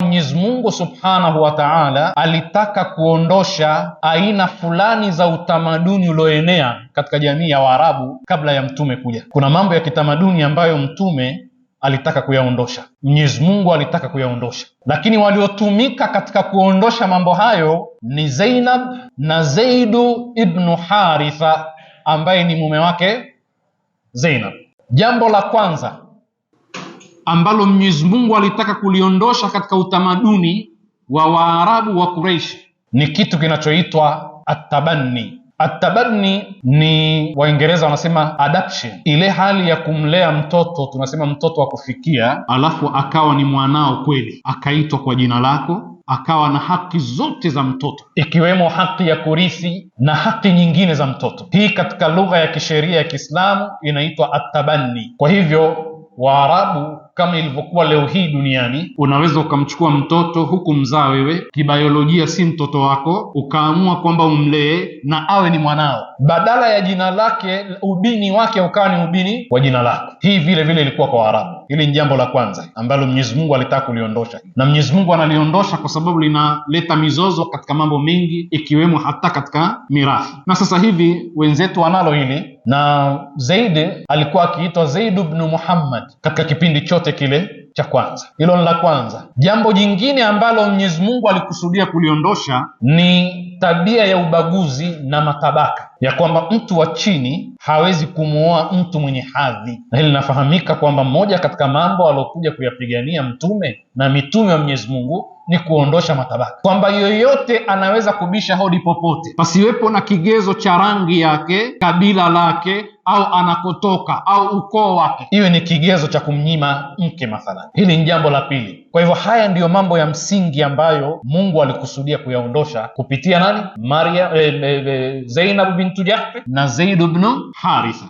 Mwenyezi Mungu Subhanahu wa Ta'ala alitaka kuondosha aina fulani za utamaduni ulioenea katika jamii ya Waarabu kabla ya mtume kuja. Kuna mambo ya kitamaduni ambayo mtume alitaka kuyaondosha, Mwenyezi Mungu alitaka kuyaondosha, lakini waliotumika katika kuondosha mambo hayo ni Zainab na Zaidu ibn Haritha ambaye ni mume wake Zainab. Jambo la kwanza ambalo Mwenyezi Mungu alitaka kuliondosha katika utamaduni wa Waarabu wa Quraysh ni kitu kinachoitwa at-tabanni. At-tabanni ni Waingereza wanasema adoption, ile hali ya kumlea mtoto, tunasema mtoto wa kufikia, alafu akawa ni mwanao kweli, akaitwa kwa jina lako, akawa na haki zote za mtoto ikiwemo haki ya kurithi na haki nyingine za mtoto. Hii katika lugha ya kisheria ya Kiislamu inaitwa at-tabanni. Kwa hivyo Waarabu, kama ilivyokuwa leo hii duniani, unaweza ukamchukua mtoto huku mzaa wewe, kibiolojia si mtoto wako, ukaamua kwamba umlee na awe ni mwanao, badala ya jina lake, ubini wake ukawa ni ubini wa jina lako. Hii vile vile ilikuwa kwa Waarabu. Hili ni jambo la kwanza ambalo Mwenyezi Mungu alitaka kuliondosha, na Mwenyezi Mungu analiondosha kwa sababu linaleta mizozo katika mambo mengi, ikiwemo hata katika mirathi. Na sasa hivi wenzetu wanalo hili, na Zaid alikuwa akiitwa Zaid ibn Muhammad katika kipindi chote kile cha kwanza. Hilo ni la kwanza. Jambo jingine ambalo Mwenyezi Mungu alikusudia kuliondosha ni tabia ya ubaguzi na matabaka, ya kwamba mtu wa chini hawezi kumuoa mtu mwenye hadhi. Na hili linafahamika kwamba mmoja katika mambo aliyokuja kuyapigania mtume na mitume wa Mwenyezi Mungu ni kuondosha matabaka, kwamba yoyote anaweza kubisha hodi popote, pasiwepo na kigezo cha rangi yake, kabila lake, au anakotoka au ukoo wake, iwe ni kigezo cha kumnyima mke mathalan. Hili ni jambo la pili. Kwa hivyo haya ndiyo mambo ya msingi ambayo Mungu alikusudia kuyaondosha kupitia nani? Zainab bintu Jahsh na Zaid ibn Haritha.